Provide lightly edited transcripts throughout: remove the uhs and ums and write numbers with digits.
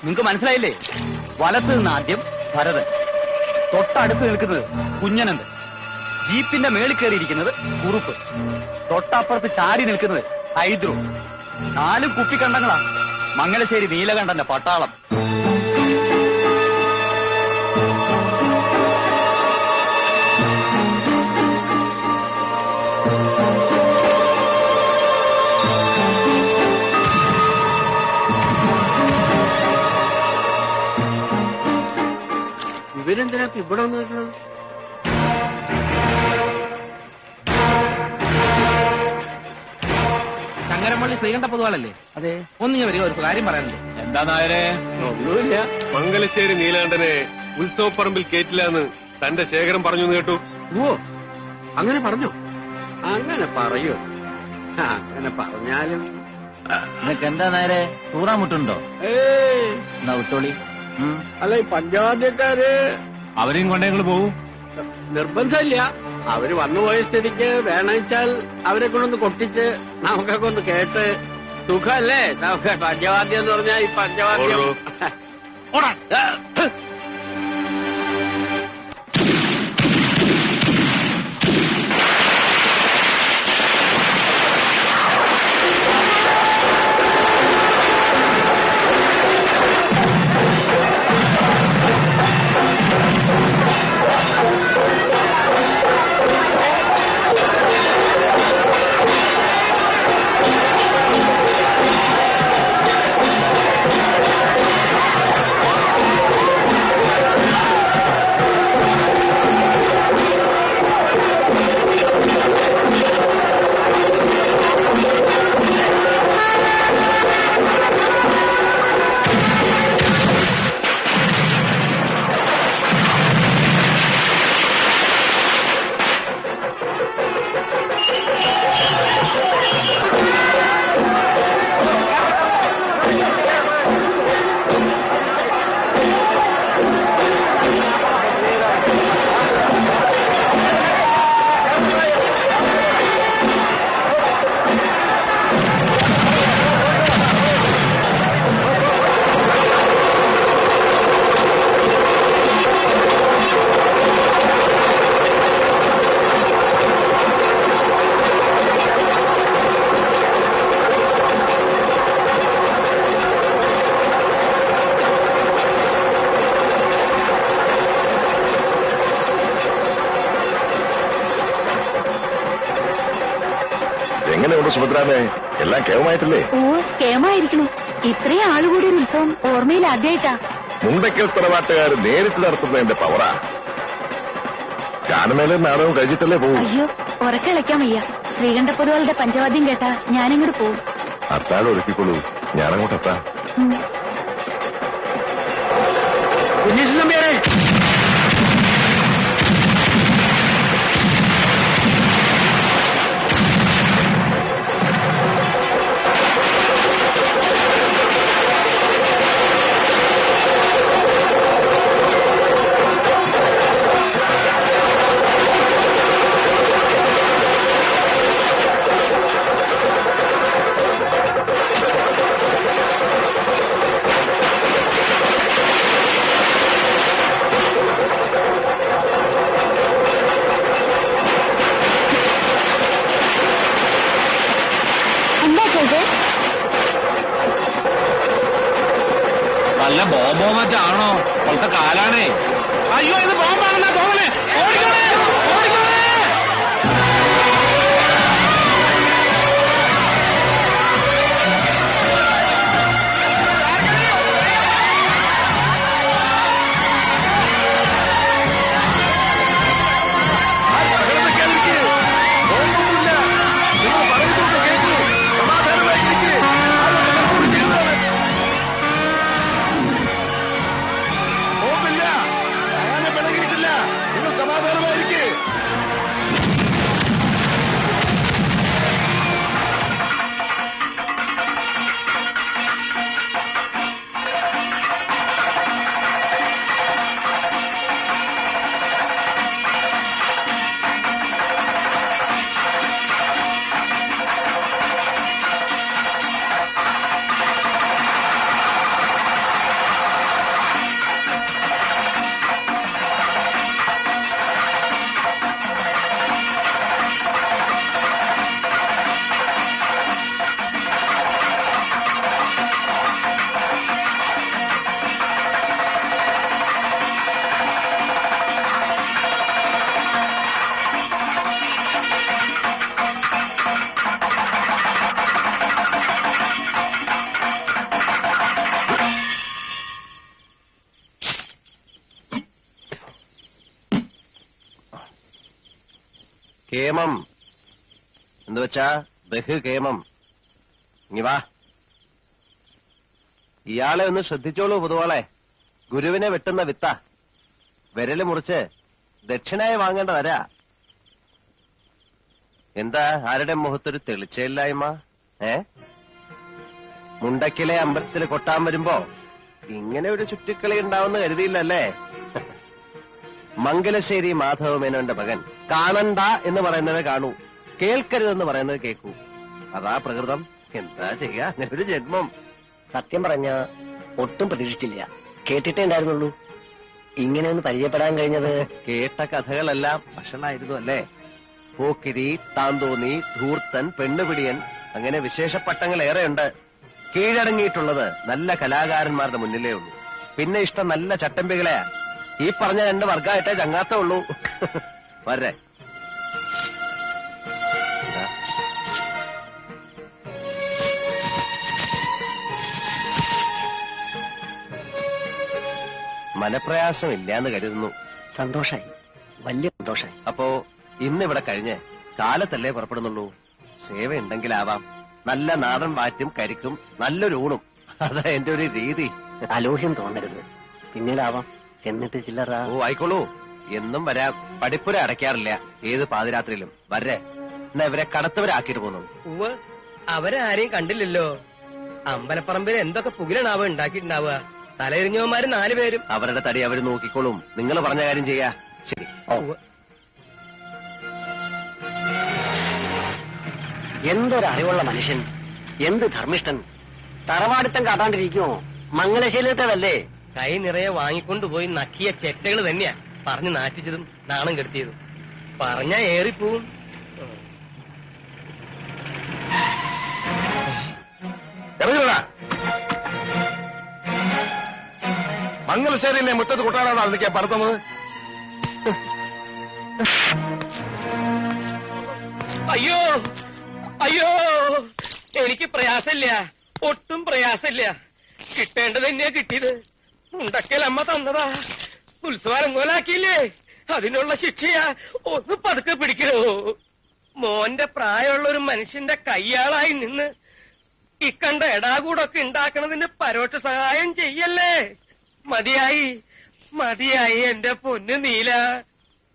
നിങ്ങക്ക് മനസ്സിലായില്ലേ? വലത്ത് നിന്ന് ആദ്യം ഭരതൻ, തൊട്ടടുത്ത് നിൽക്കുന്നത് കുഞ്ഞനന്ദൻ, ജീപ്പിന്റെ മേളിൽ കയറിയിരിക്കുന്നത് കുറുപ്പ്, തൊട്ടപ്പുറത്ത് ചാടി നിൽക്കുന്നത് ഹൈദ്രു. 4 കുപ്പിക്കണ്ടങ്ങളാ മംഗലശ്ശേരി നീലകണ്ഠന്റെ പട്ടാളം. ഇവരെന്തിനാ ഇവിടെ വന്ന് നിൽക്കുന്നത്? ചങ്ങരപ്പള്ളി ശ്രീകണ്ഠ പൊതുവാളല്ലേ? അതെ. ഒന്നിങ്ങ് വരിക, ഒരു കാര്യം പറയാനുണ്ട്. എന്താ നായരെ? ഒന്നുമില്ല. മംഗലശ്ശേരി നീലകണ്ഠനെ ഉത്സവപ്പറമ്പിൽ കേറ്റില്ലാന്ന് തന്റെ ശേഖരം പറഞ്ഞു കേട്ടു. ഓ, അങ്ങനെ പറഞ്ഞോ? അങ്ങനെ പറയൂ. അങ്ങനെ പറഞ്ഞാലും നിനക്ക് എന്താ നേരെ തൂറാമുട്ടുണ്ടോ? എന്നാ വിട്ടോളി. അല്ല, ഈ പഞ്ചവാദ്യക്കാര് അവരെയും കൊണ്ടേ ഞങ്ങൾ പോവും. നിർബന്ധമില്ല. അവര് വന്നുപോയ സ്ഥിതിക്ക് വേണമെച്ചാൽ അവരെ കൊണ്ടൊന്ന് കൊട്ടിച്ച് നമുക്കൊക്കെ ഒന്ന് കേട്ട് സുഖല്ലേ? നമുക്ക് പഞ്ചവാദ്യം എന്ന് പറഞ്ഞാൽ ഈ പഞ്ചവാദ്യം. എങ്ങനെയുണ്ട് സുഭദ്രാമേ? എല്ലാം കേവമായിട്ടില്ലേ? ഓ, കേമായിരിക്കണു. ഇത്രയും ആളുകൂടി ഒരു ഉത്സവം ഓർമ്മയിൽ ആദ്യമായിട്ടാ. മുണ്ടയ്ക്കൽ തറവാട്ടുകാർ നേരിട്ട് നടത്തുന്നതിന്റെ പവറാ. ഗാനമേളയും നാടകവും കഴിച്ചിട്ടല്ലേ പോവും. അയ്യോ, ഉറക്കളിക്കാൻ വയ്യ. ശ്രീകണ്ഠ പൊതുവാളുടെ പഞ്ചവാദ്യം കേട്ടാ ഞാനിങ്ങോട്ട് പോവും. അത്താഴം ഒരുക്കിക്കൊള്ളൂ, ഞാനങ്ങോട്ടെത്താം. കുഞ്ഞേശൻ നമ്പ്യാരെ, വല്ല ബോംബോ മറ്റാണോ? പോലത്തെ കാലാണേ. അയ്യോ, ഇത് ബോംബാണെന്നാ തോന്നണേ. ഓടിക്കണേ, ഓടിക്കണേ. സമാധാനമായിരിക്കും. കേമം എന്ന് വെച്ചാ ബഹുകേമം. ഇനി വാ. ഇയാളെ ഒന്ന് ശ്രദ്ധിച്ചോളൂ പൊതുവാളെ. ഗുരുവിനെ വെട്ടുന്ന വിത്ത. വിരല് മുറിച്ച് ദക്ഷിണായി വാങ്ങേണ്ടതരാ. എന്താ ആരുടെ മുഖത്തൊരു തെളിച്ചയില്ലായ്മ? മുണ്ടക്കിലെ അമ്പലത്തിൽ കൊട്ടാൻ വരുമ്പോ ഇങ്ങനെ ഒരു ചുറ്റിക്കളി ഉണ്ടാവുന്ന കരുതിയില്ലല്ലേ? മംഗലശ്ശേരി മാധവമേനോന്റെ മകൻ. കാണണ്ട എന്ന് പറയുന്നത് കാണൂ, കേൾക്കരുതെന്ന് പറയുന്നത് കേൾക്കൂ. അതാ പ്രകൃതം. എന്താ ചെയ്യാ, ഒരു ജന്മം. സത്യം പറഞ്ഞ ഒട്ടും പ്രതീക്ഷിച്ചില്ല. കേട്ടിട്ടേ ഉണ്ടായിരുന്നുള്ളൂ. ഇങ്ങനെ ഒന്ന് പരിചയപ്പെടാൻ കഴിഞ്ഞത്. കേട്ട കഥകളെല്ലാം വഷളായിരുന്നു അല്ലേ? പോക്കിരി, താന്തോന്നി, ധൂർത്തൻ, പെണ്ണുപിടിയൻ, അങ്ങനെ വിശേഷപ്പട്ടങ്ങൾ ഏറെയുണ്ട്. കീഴടങ്ങിയിട്ടുള്ളത് നല്ല കലാകാരന്മാരുടെ മുന്നിലേ ഉള്ളൂ. പിന്നെ ഇഷ്ടം നല്ല ചട്ടമ്പികളെയാ. ഈ പറഞ്ഞ 2 വർഗമായിട്ടേ ചങ്ങാത്തേ ഉള്ളൂ. വരെ മനപ്രയാസം ഇല്ലാന്ന് കരുതുന്നു. സന്തോഷായി, വലിയ സന്തോഷായി. അപ്പോ ഇന്നിവിടെ കഴിഞ്ഞ് കാലത്തല്ലേ പുറപ്പെടുന്നുള്ളൂ. സേവയുണ്ടെങ്കിലാവാം. നല്ല നാടൻ വാറ്റും കരിക്കും നല്ലൊരു ഊണും. അതാ എന്റെ ഒരു രീതി. അലോഹ്യം തോന്നരുത്, പിന്നീടാവാം. എന്നിട്ട് ചില്ലറ. ഓ ആയിക്കോളൂ, എന്നും വരാം. പഠിപ്പുര അടയ്ക്കാറില്ല ഏത് പാതിരാത്രിയിലും. വരെ എന്നാ ഇവരെ കടത്തവരാക്കിയിട്ട് പോകുന്നു. ഉവ്വ്, അവരാരെയും കണ്ടില്ലല്ലോ. അമ്പലപ്പറമ്പിൽ എന്തൊക്കെ പുകിലാണാവുക ഉണ്ടാക്കിയിട്ടുണ്ടാവുക. തലയെറിഞ്ഞവന്മാര് 4 പേരും. അവരുടെ തടി അവര് നോക്കിക്കോളും. നിങ്ങൾ പറഞ്ഞ കാര്യം ചെയ്യാ. ശരി. എന്തൊരറിവുള്ള മനുഷ്യൻ, എന്ത് ധർമ്മിഷ്ഠൻ. തറവാടിത്തം കാട്ടാണ്ടിരിക്കുമോ? മംഗലശീലത്തല്ലേ? കൈ നിറയെ വാങ്ങിക്കൊണ്ടുപോയി നക്കിയ ചെറ്റകൾ തന്നെയാ പറഞ്ഞു നാറ്റിച്ചതും നാണം കെടുത്തിയതും. പറഞ്ഞാ ഏറിപ്പോവും. മംഗലശ്ശേരിയിലെ മുറ്റത്ത് കൊട്ടാനാണോ അതിനൊക്കെ പറത്തുന്നത്? അയ്യോ അയ്യോ, എനിക്ക് പ്രയാസമില്ല, ഒട്ടും പ്രയാസമില്ല. കിട്ടേണ്ടത് തന്നെയാ കിട്ടിയത്. മുണ്ടക്കൽ അമ്മ തന്നതാ. ഉത്സവരംഗോലാക്കിയില്ലേ, അതിനുള്ള ശിക്ഷയാ. ഒന്ന് പതുക്കെ പിടിക്കണോ. മോന്റെ പ്രായമുള്ള ഒരു മനുഷ്യന്റെ കയ്യാളായി നിന്ന് ഇക്കണ്ട എടാകൂടൊക്കെ ഉണ്ടാക്കണതിന് പരോക്ഷ സഹായം ചെയ്യല്ലേ. മതിയായി മതിയായി എന്റെ പൊന്നു നീല.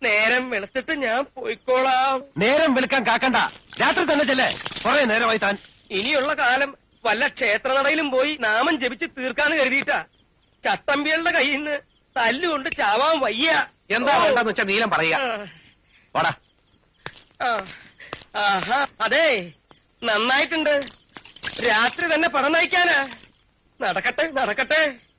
നേരം വെളുത്തിട്ട് ഞാൻ പോയിക്കോളാം. നേരം വെളുക്കാൻ കാക്കണ്ട, രാത്രി തന്നെ ചെല്ലേ. കുറെ നേരമായി താൻ. ഇനിയുള്ള കാലം വല്ല ക്ഷേത്രനടയിലും പോയി നാമം ജപിച്ച് തീർക്കാന്ന് കരുതിയിട്ടാ. ചട്ടമ്പികളുടെ കയ്യിൽ നിന്ന് തല്ലുകൊണ്ട് ചാവാൻ വയ്യ. എന്താ വേണ്ടെന്ന് വെച്ചാ നീലം പറയാ. ഓടാ. ആഹാ, അതെ, നന്നായിട്ടുണ്ട്. രാത്രി തന്നെ പണം നയിക്കാനാ. നടക്കട്ടെ നടക്കട്ടെ.